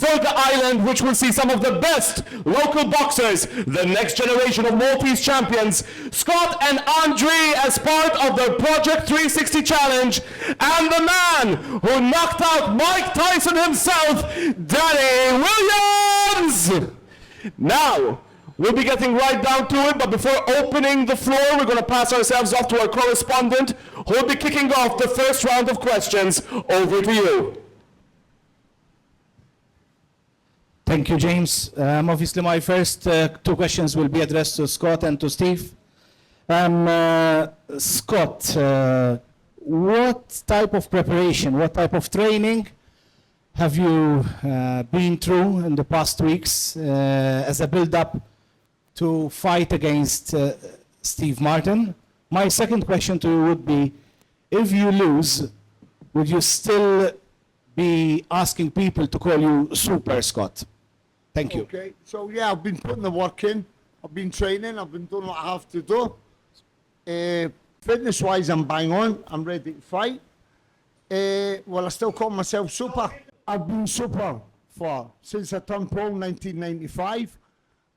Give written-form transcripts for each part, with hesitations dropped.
for the island, which will see some of the best local boxers, the next generation of Maltese champions, Scott and Andre, as part of the Project 360 Challenge, and the man who knocked out Mike Tyson himself, Danny Williams. Now, we'll be getting right down to it, but before opening the floor, we're going to pass ourselves off to our correspondent, who will be kicking off the first round of questions. Over to you. Thank you, James. Obviously, my first two questions will be addressed to Scott and to Steve. Scott, what type of preparation, what type of training have you been through in the past weeks as a build-up to fight against Steve Martin? My second question to you would be, if you lose, would you still be asking people to call you Super Scott? Thank you. Okay, so yeah, I've been putting the work in. I've been training. I've been doing what I have to do. Fitness-wise, I'm bang on. I'm ready to fight. Well, I still call myself Super. I've been Super since I turned pro in 1995.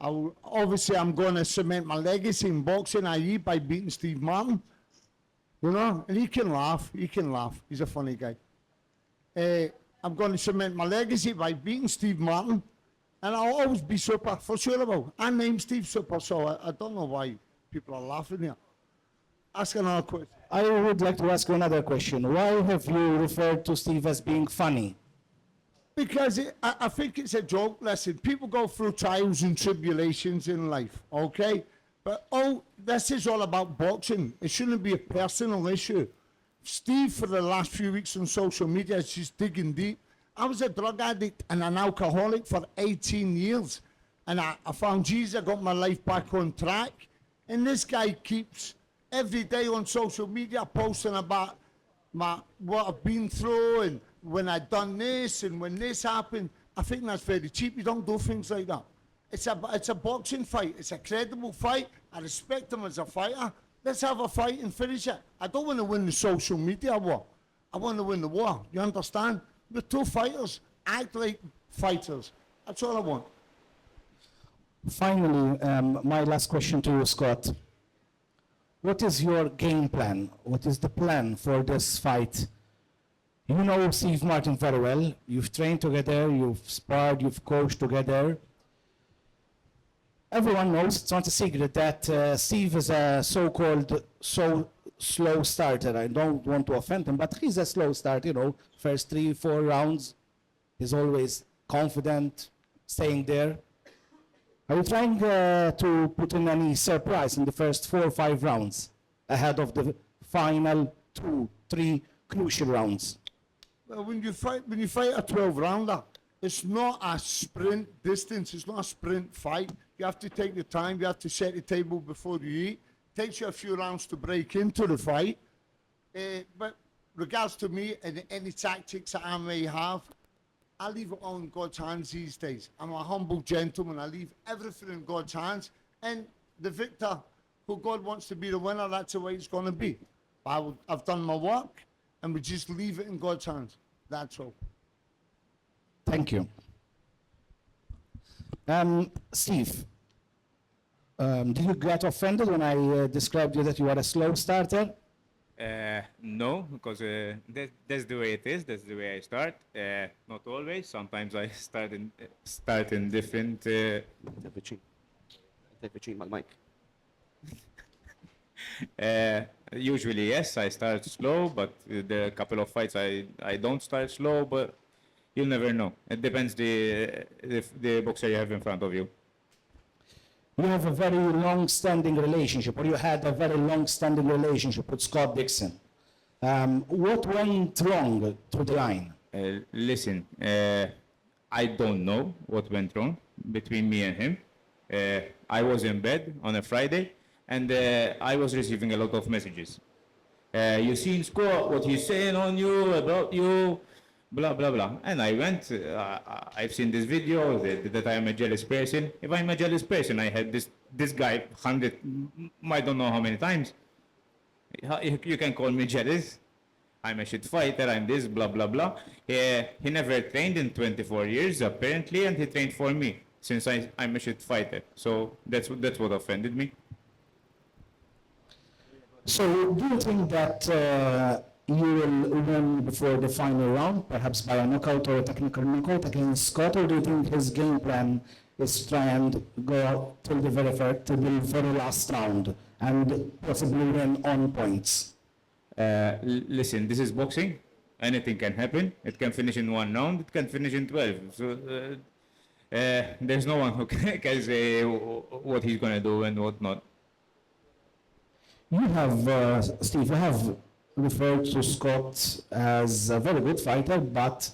Obviously, I'm going to cement my legacy in boxing, i.e. by beating Steve Martin. You know, and he can laugh. He can laugh. He's a funny guy. I'm going to cement my legacy by beating Steve Martin. And I'll always be Super, for sure about. I'm named Steve Super, so I don't know why people are laughing here. Ask another question. I would like to ask you another question. Why have you referred to Steve as being funny? Because I think it's a joke. Listen, people go through trials and tribulations in life, okay? But this is all about boxing. It shouldn't be a personal issue. Steve, for the last few weeks on social media, is just digging deep. I was a drug addict and an alcoholic for 18 years. And I found Jesus, I got my life back on track. And this guy keeps every day on social media posting about what I've been through and when I done this and when this happened. I think that's very cheap. You don't do things like that. It's a boxing fight. It's a credible fight. I respect him as a fighter. Let's have a fight and finish it. I don't want to win the social media war. I want to win the war. You understand? We're two fighters. Act like fighters. That's all I want. Finally, my last question to you, Scott. What is your game plan? What is the plan for this fight? You know Steve Martin very well. You've trained together, you've sparred, you've coached together. Everyone knows, it's not a secret, that Steve is a so-called slow starter. I don't want to offend him, but he's a slow starter, you know. First 3-4 rounds, he's always confident, staying there. Are you trying to put in any surprise in the first 4 or 5 rounds ahead of the final 2-3 crucial rounds? Well, when you fight a 12-rounder, it's not a sprint distance. It's not a sprint fight. You have to take the time. You have to set the table before you eat. It takes you a few rounds to break into the fight. But regards to me and any tactics that I may have, I leave it all in God's hands these days. I'm a humble gentleman. I leave everything in God's hands. And the victor, who God wants to be the winner, that's the way it's going to be. I've done my work, and we just leave it in God's hands. That's all. Thank you. Steve, did you get offended when I described you that you are a slow starter? No, because that's the way it is. That's the way I start. Not always. Sometimes I start in different. Take the cheek, my mic. Usually, yes, I start slow, but there are a couple of fights I don't start slow, but you'll never know. It depends the boxer you have in front of you. You have a very long-standing relationship, or you had a very long-standing relationship with Scott Dixon. What went wrong through the line? Listen, I don't know what went wrong between me and him. I was in bed on a Friday, and I was receiving a lot of messages. You seen Scott, what he's saying on you, about you, blah, blah, blah. And I went, I've seen this video that I am a jealous person. If I'm a jealous person, I had this guy 100, I don't know how many times. You can call me jealous. I'm a shit fighter, I'm this, blah, blah, blah. He never trained in 24 years, apparently, and he trained for me since I'm a shit fighter. So that's what offended me. So do you think that you will win before the final round, perhaps by a knockout or a technical knockout against Scott, or do you think his game plan is to try and go out till the very last round and possibly win on points? Listen, this is boxing. Anything can happen. It can finish in 1 round. It can finish in 12. So there's no one who can say what he's gonna do and what not. You have, Steve, you have referred to Scott as a very good fighter, but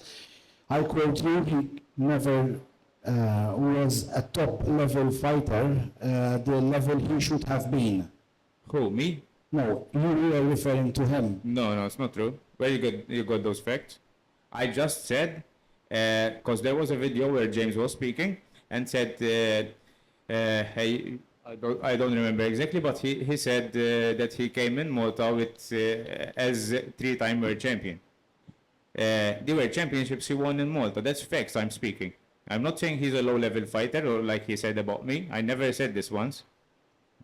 I quote you, he never was a top-level fighter, the level he should have been. Who, me? No, you were referring to him. No, it's not true. Where you got those facts? I just said, because there was a video where James was speaking and said, hey, I don't remember exactly, but he said that he came in Malta with as 3-time world champion. The world championships he won in Malta. That's facts I'm speaking. I'm not saying he's a low-level fighter or like he said about me. I never said this once.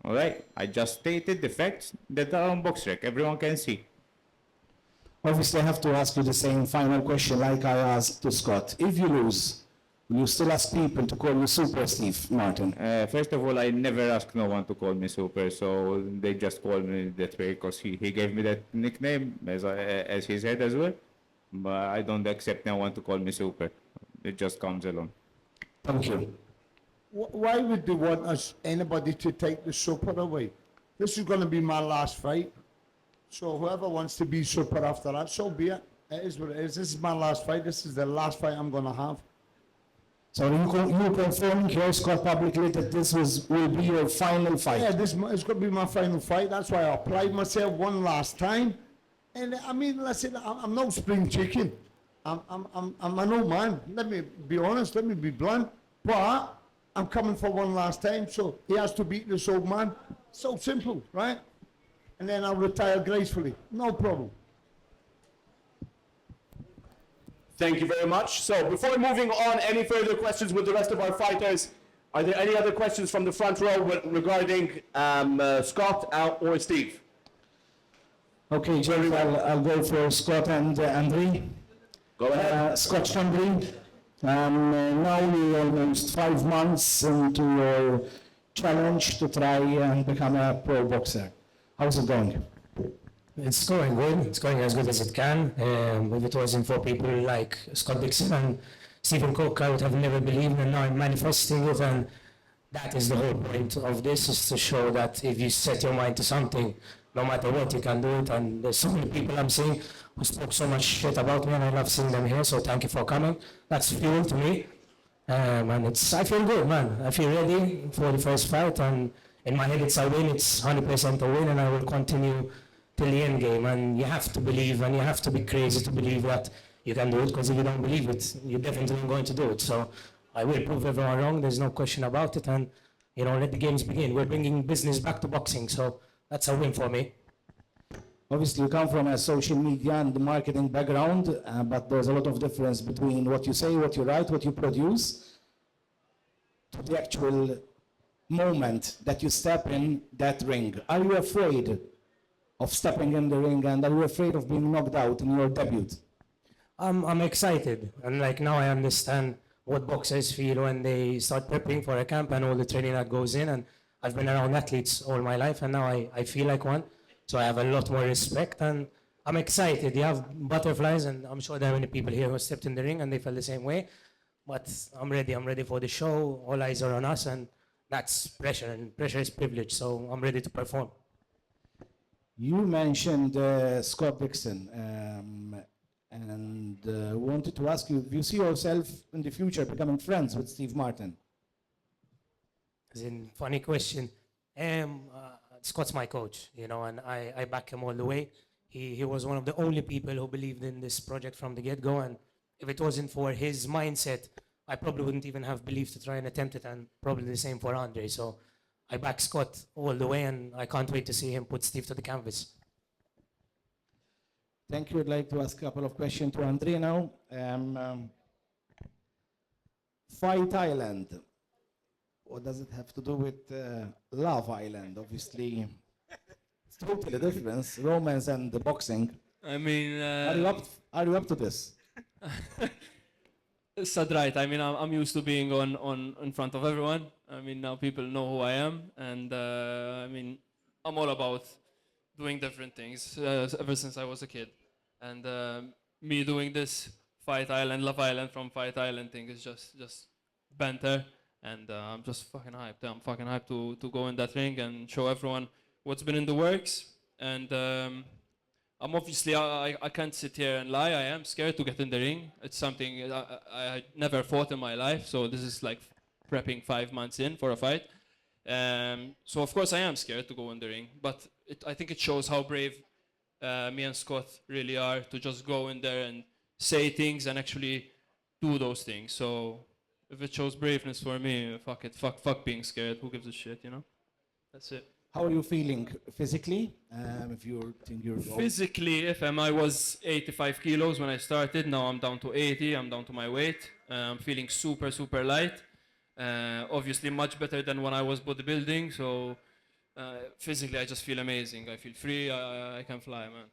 All right, I just stated the facts that are on BoxRec. Everyone can see. Obviously, I have to ask you the same final question like I asked to Scott. If you lose, will you still ask people to call you Super Steve Martin? First of all, I never asked no one to call me Super, so they just call me that way because he gave me that nickname, as he said as well. But I don't accept no one to call me Super. It just comes along. Thank you. Why would they want anybody to take the super away? This is going to be my last fight. So whoever wants to be super after that, so be it. It is what it is. This is my last fight. This is the last fight I'm going to have. So you confirm here, Scott, publicly that this will be your final fight? Yeah, it's going to be my final fight. That's why I applied myself one last time. And I mean, listen, I'm no spring chicken. I'm an old man. Let me be honest. Let me be blunt. But I'm coming for one last time, so he has to beat this old man. So simple, right? And then I'll retire gracefully. No problem. Thank you very much. So before moving on, any further questions with the rest of our fighters? Are there any other questions from the front row regarding Scott or Steve? Okay, Jerry, I'll go for Scott and Andre. Go ahead. Scott Chambly, now you're almost 5 months into your challenge to try and become a pro boxer. How's it going? It's going good. It's going as good as it can. If it wasn't for people like Scott Dixon and Stephen Cook, I would have never believed, and now I'm manifesting it. And that is the whole point of this, is to show that if you set your mind to something, no matter what, you can do it. And there's so many people I'm seeing who spoke so much shit about me, and I love seeing them here. So thank you for coming. That's fuel to me. And I feel good, man. I feel ready for the first fight. And in my head, it's a win. It's 100% a win, and I will continue till the end game. And you have to believe, and you have to be crazy to believe that you can do it, because if you don't believe it, you're definitely not going to do it. So I will prove everyone wrong. There's no question about it. And, let the games begin. We're bringing business back to boxing. So that's a win for me. Obviously, you come from a social media and marketing background, but there's a lot of difference between what you say, what you write, what you produce, to the actual moment that you step in that ring. Are you afraid of stepping in the ring, and are you afraid of being knocked out in your debut? I'm excited, and now I understand what boxers feel when they start prepping for a camp and all the training that goes in. And I've been around athletes all my life, and now I feel like one. So I have a lot more respect, and I'm excited. You have butterflies, and I'm sure there are many people here who stepped in the ring and they felt the same way. But I'm ready for the show. All eyes are on us, and that's pressure, and pressure is privilege. So I'm ready to perform. You mentioned Scott Dixon, and wanted to ask you if you see yourself in the future becoming friends with Steve Martin. As in, funny question. Scott's my coach, and I back him all the way. He was one of the only people who believed in this project from the get-go, and if it wasn't for his mindset, I probably wouldn't even have believed to try and attempt it, and probably the same for Andre. So I back Scott all the way, and I can't wait to see him put Steve to the canvas. Thank you. I'd like to ask a couple of questions to Andre now. Fight Island. What does it have to do with Love Island? Obviously, it's totally different. Romance and the boxing. I mean, Are you up to this? Sad right. I mean, I'm used to being on in front of everyone. I mean, now people know who I am, and I mean, I'm all about doing different things ever since I was a kid. And me doing this Fight Island, Love Island from Fight Island thing is just banter, and I'm just fucking hyped. I'm fucking hyped to go in that ring and show everyone what's been in the works. And I'm obviously, I can't sit here and lie. I am scared to get in the ring. It's something I never fought in my life, so this is like prepping 5 months in for a fight. So of course I am scared to go in the ring, but I think it shows how brave me and Scott really are to just go in there and say things and actually do those things. So if it shows braveness for me, fuck it, fuck being scared. Who gives a shit, you know? That's it. How are you feeling physically? If you think you're Physically, I was 85 kilos when I started. Now I'm down to 80. I'm down to my weight. I'm feeling super, super light. Obviously, much better than when I was bodybuilding. So physically, I just feel amazing. I feel free. I can fly, man.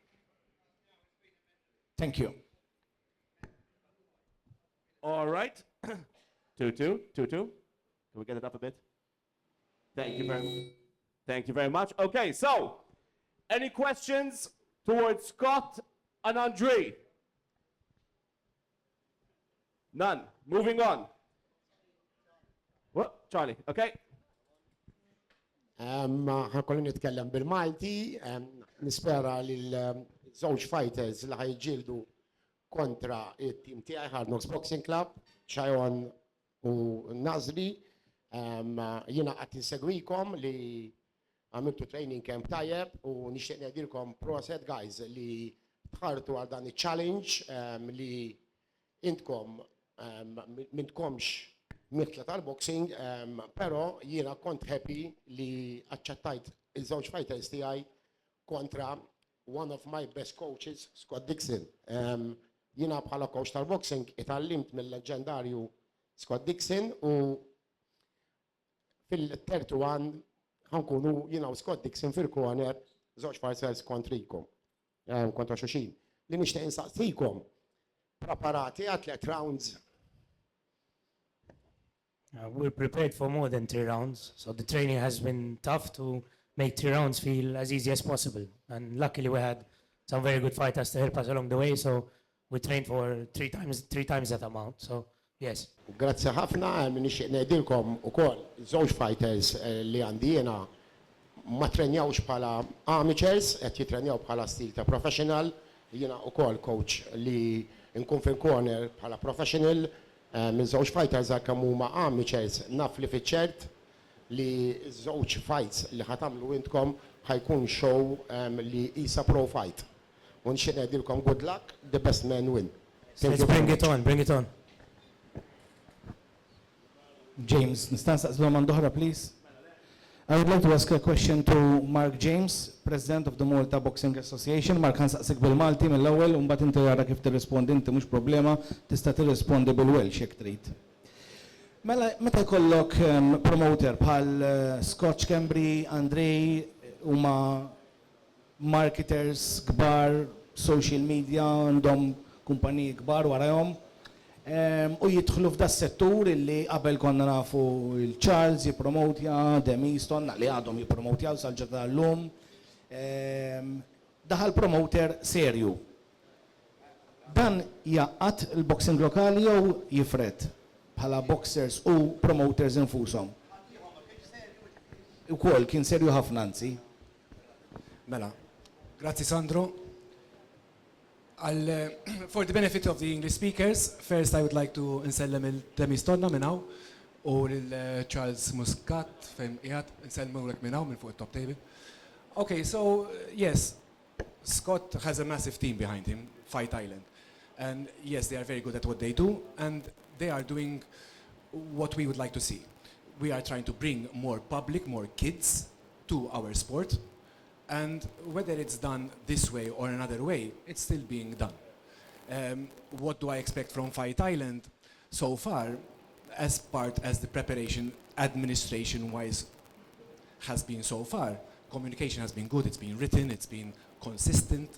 Thank you. All right. 2-2, 2-2. Can we get it up a bit? Thank you very much. Thank you very much. Okay, so any questions towards Scott and Andre? None. Moving on. What? Charlie, okay? ħankolli nitkellem bil-Malti, nispera li l-żewġ fighters li ħajġildu kontra it-tim tiegħi Hard Knocks Boxing Club, Chayon u Nazri. Jiena qatt insegwikom li għamiltu training camp tajjeb u nixtieq ngħidilkom proset guys li tħartu għal dan il-challenge li intkom m'intkomx miktla tal-boxing, però jiena kont happy li aċċettajt iż-żewġ fighters tiegħi kontra one of my best coaches, Scott Dixon. Jiena bħala coach tal-boxing itallimt mill-leġendarju Scott Dixon u fil-tertu għan ħankunu jiena u Scott Dixon fil-corner żewġ fighters kontrikom, kontra xuxin. Li nixtieq insaqsikom preparati għal 3 rounds. We're prepared for more than 3 rounds, so the training has been tough to make 3 rounds feel as easy as possible. And luckily we had some very good fighters to help us along the way, so we trained for 3 times that amount. So yes. Grazzi ħafna, nixtieq ngħidilkom ukoll żewġ fighters li għandi jiena ma trenjawx bħala amateurs, qed jitrenjaw bħala stil ta' professional. Jiena ukoll coach li nkun fil-corner bħala professional. Minn żewġ fighters kemm huma amateurs naf li fiċ-ċert li żewġ fights li ħatamlu intkom ħajkun show li isa pro fight. U nixtieq ngħidilkom good luck, the best man win. Let's bring it on, bring it on. James, nistan saqslu man doħra, please. I would like to ask a question to Mark James, President of the Malta Boxing Association. Mark, għan saqsik bil-Malti mill-ewwel, u mbagħad inti għara kif tirrispondi, inti mhux problema, tista' tirrispondi bil-Welsh jekk trid. Mela, meta jkollok promoter bħal Scotch Cambry, Andrej, huma marketers kbar, social media, għandhom kumpaniji kbar warahom. U jidħlu f'da settur illi qabel konna nafu il-Charles jipromotja, Demiston li għadhom jipromotjaw sal-ġata l-lum. Daħal promoter serju. Dan jaqqat il-boxing lokali jew jifret bħala boxers u promoters infushom. Ukoll kien serju ħafna anzi. Mela, grazzi Sandro. For the benefit of the English speakers, first I would like to insellem il-Demistonna minnaw u l-Charles Muscat fejn qiegħed insellmu lek minnaw minn fuq it-top table. Okay, so yes, Scott has a massive team behind him, Fight Island. And yes, they are very good at what they do, and they are doing what we would like to see. We are trying to bring more public, more kids to our sport. And whether it's done this way or another way, it's still being done. What do I expect from Fight Island? So far, as the preparation, administration-wise, has been so far, communication has been good, it's been written, it's been consistent.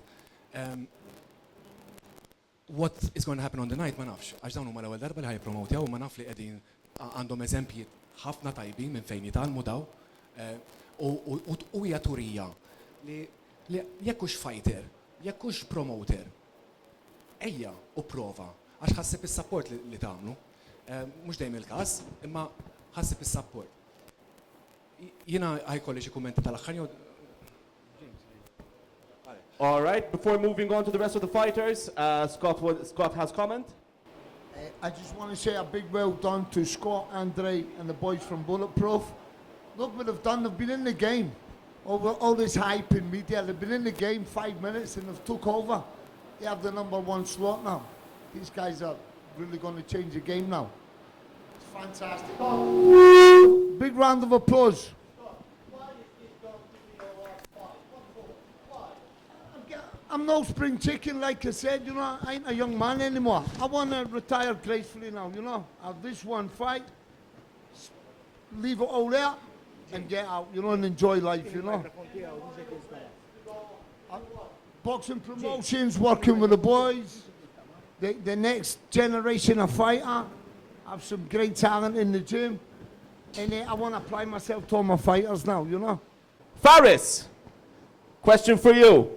What is going to happen on the night, ma nafx. Għax dawn huma l-ewwel darba li ħajpromotjaw u ma naf li qegħdin għandhom eżempji ħafna tajbin minn fejn jitgħallmu daw. U hija turija li jekk hux fighter, jekk hux promoter, ejja u prova għax ħassib is-support li tagħmlu. Mhux dejjem il-każ, imma ħassib is-support. Jiena ħajkolli xi kummenti tal-aħħar jew All right, before moving on to the rest of the fighters, Scott has comment. I just want to say a big well done to Scott, Andre, and the boys from Bulletproof. Look what they've done. They've been in the game. Over all this hype in media, they've been in the game 5 minutes and they've took over. They have the #1 slot now. These guys are really going to change the game now. It's fantastic. Big round of applause. I'm no spring chicken, like I said, you know, I ain't a young man anymore. I want to retire gracefully now, you know. Have this one fight, leave it all there, and get out, you know, and enjoy life, you know. Boxing promotions, working with the boys, the next generation of fighter. Have some great talent in the gym. And I want to apply myself to all my fighters now, you know. Faris, question for you.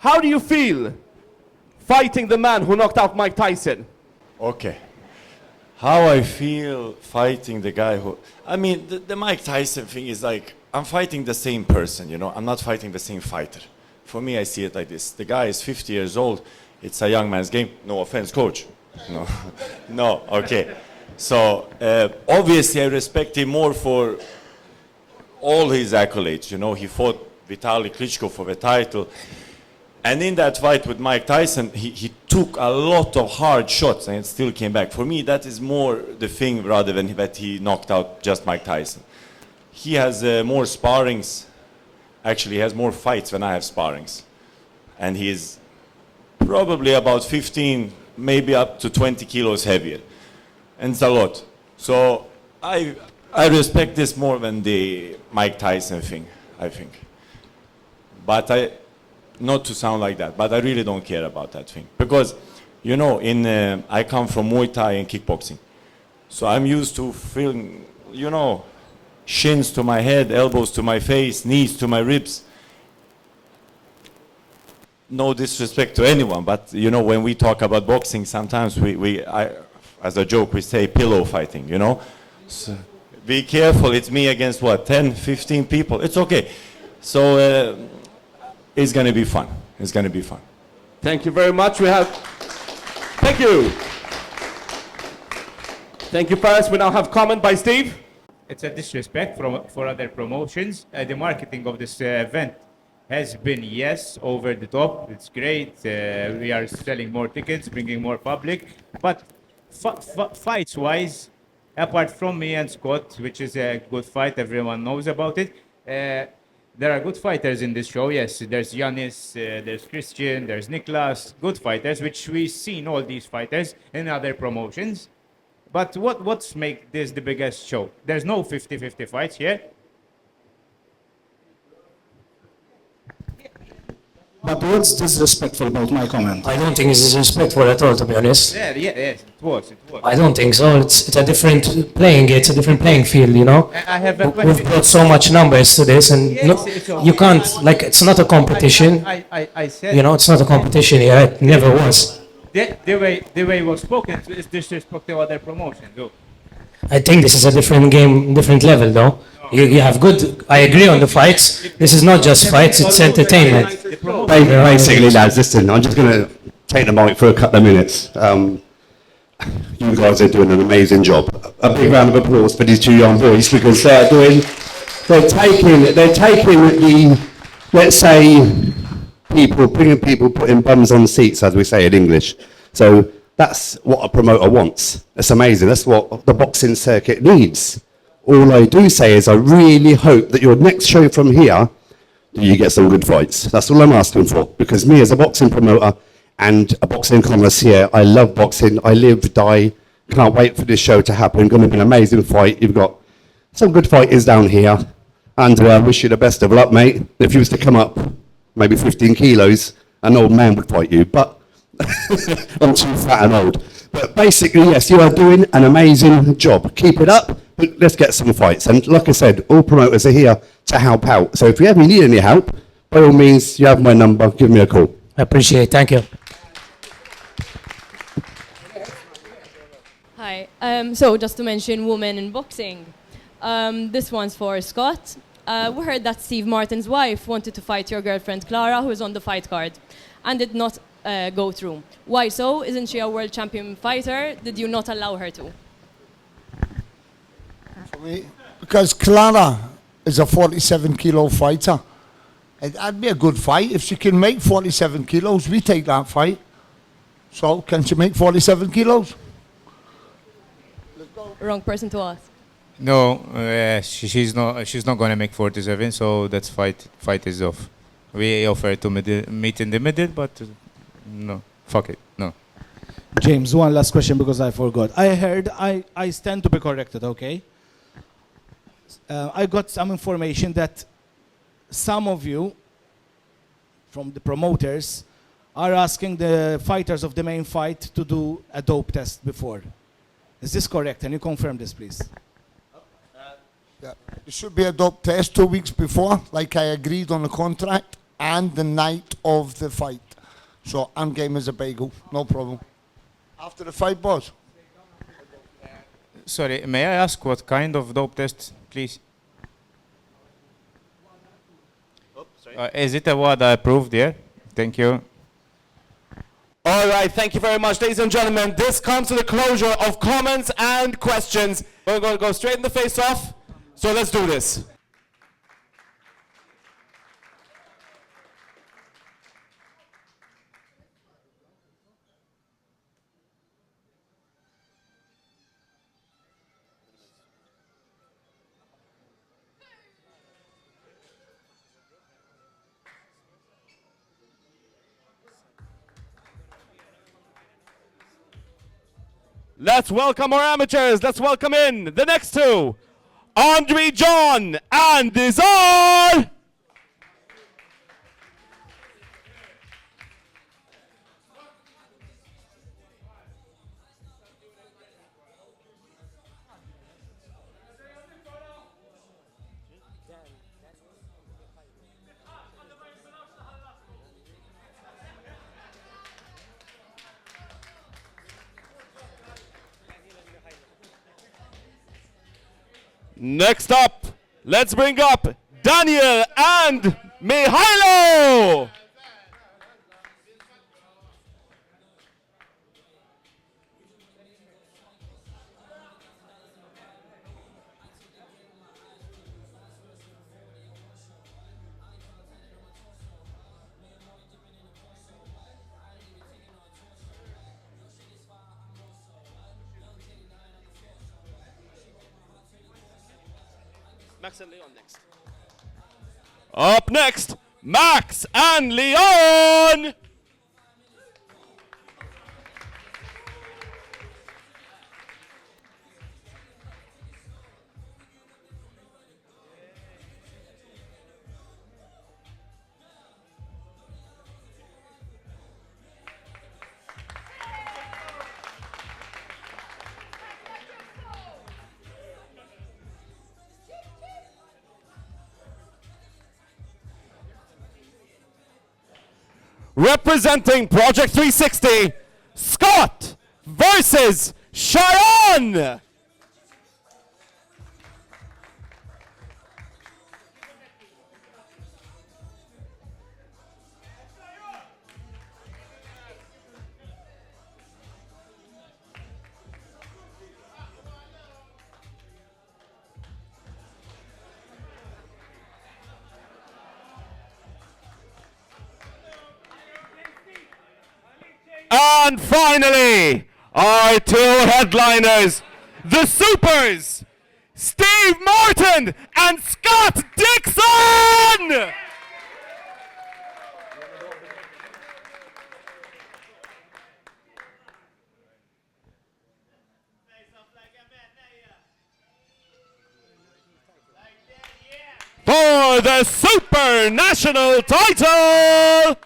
How do you feel fighting the man who knocked out Mike Tyson? Okay. How I feel fighting the guy who... I mean, the Mike Tyson thing is like, I'm fighting the same person, you know? I'm not fighting the same fighter. For me, I see it like this. The guy is 50 years old. It's a young man's game. No offense, coach. No, no, okay. So, obviously, I respect him more for all his accolades. You know, he fought Vitaly Klitschko for the title. And in that fight with Mike Tyson, he took a lot of hard shots and still came back. For me, that is more the thing rather than that he knocked out just Mike Tyson. He has more sparrings. Actually, he has more fights than I have sparrings. And he is probably about 15, maybe up to 20 kilos heavier. And it's a lot. So I respect this more than the Mike Tyson thing, I think. But not to sound like that, but I really don't care about that thing. Because, you know, I come from Muay Thai and kickboxing. So I'm used to feeling, you know, shins to my head, elbows to my face, knees to my ribs. No disrespect to anyone, but, you know, when we talk about boxing, sometimes as a joke, we say pillow fighting, you know. So be careful, it's me against what, 10, 15 people? It's okay. So, it's going to be fun. It's going to be fun. Thank you very much. Thank you. Thank you, Faris. We now have comment by Steve. It's a disrespect for other promotions. The marketing of this event has been, yes, over the top. It's great. We are selling more tickets, bringing more public. But fights-wise, apart from me and Scott, which is a good fight, everyone knows about it, there are good fighters in this show, yes. There's Yanis, there's Christian, there's Niklas, good fighters, which we've seen all these fighters in other promotions. But what's make this the biggest show? There's no 50-50 fights here. But what's disrespectful about my comment? I don't think it's disrespectful at all, to be honest. Yeah, yes, it was. I don't think so. It's a different it's a different playing field, you know. I have a We've brought so much numbers to this, and Yes, you can't, like, it's not a competition. I said, You know, it's not a competition here. It never was. the way it was spoken is disrespect to other promotions, though. I think this is a different game, different level, though. You have good. I agree on the fights. This is not just fights; it's entertainment. Basically, lads, listen, I'm just going to take the mic for a couple of minutes. You guys are doing an amazing job. A big round of applause for these two young boys because they're taking the, let's say, putting bums on seats, as we say in English. So that's what a promoter wants. That's amazing. That's what the boxing circuit needs. All I do say is I really hope that your next show from here do you get some good fights? That's all I'm asking for. Because me as a boxing promoter and a boxing connoisseur, I love boxing. I live, die. Can't wait for this show to happen. Going to be an amazing fight. You've got some good fighters down here. And I wish you the best of luck, mate. If you was to come up maybe 15 kilos, an old man would fight you. But I'm too fat and old. But basically, yes, you are doing an amazing job. Keep it up. But let's get some fights. And like I said, all promoters are here to help out. So if you ever need any help, by all means, you have my number. Give me a call. I appreciate it. Thank you. Hi. So just to mention women in boxing, this one's for Scott. We heard that Steve Martin's wife wanted to fight your girlfriend Clara, who is on the fight card, and did not go through. Why so? Isn't she a world champion fighter? Did you not allow her to? For me, because Clara is a 47 kilo fighter. That'd be a good fight. If she can make 47 kilos, we take that fight. So, can she make 47 kilos? Wrong person to ask. No, she's not going to make 47, so that's fight is off. We offer to meet in the middle, but no, fuck it, no. James, one last question because I forgot. I heard, I stand to be corrected, okay? I got some information that some of you from the promoters are asking the fighters of the main fight to do a dope test before. Is this correct? Can you confirm this, please? Yeah. There should be a dope test 2 weeks before, like I agreed on the contract, and the night of the fight. So I'm game as a bagel, no problem. After the fight, boss. Sorry, may I ask what kind of dope test, please? Is it a WADA approved? Yeah. Thank you. All right, thank you very much, ladies and gentlemen. This comes to the closure of comments and questions. We're going to go straight in the face-off, so let's do this. Let's welcome our amateurs. Let's welcome in the next two, Andre John and Dizar. Next up, let's bring up Daniel and Mihailo. Max and Leon next. Up next, Max and Leon. Representing Project 360, Scott versus Cheyenne. And finally, our two headliners, the Supers, Steve Martin and Scott Dixon! for the Super National title.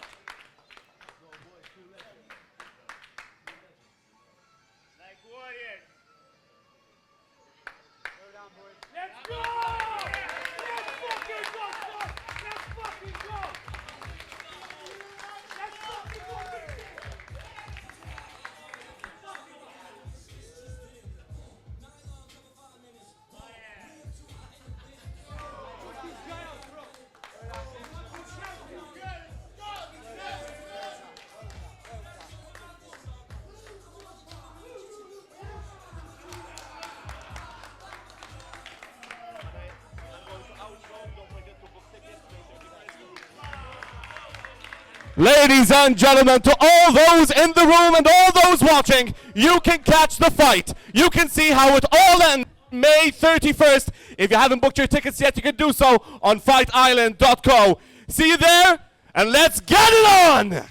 Ladies and gentlemen, to all those in the room and all those watching, you can catch the fight. You can see how it all ends May 31st. If you haven't booked your tickets yet, you can do so on fightisland.co. See you there, and let's get it on!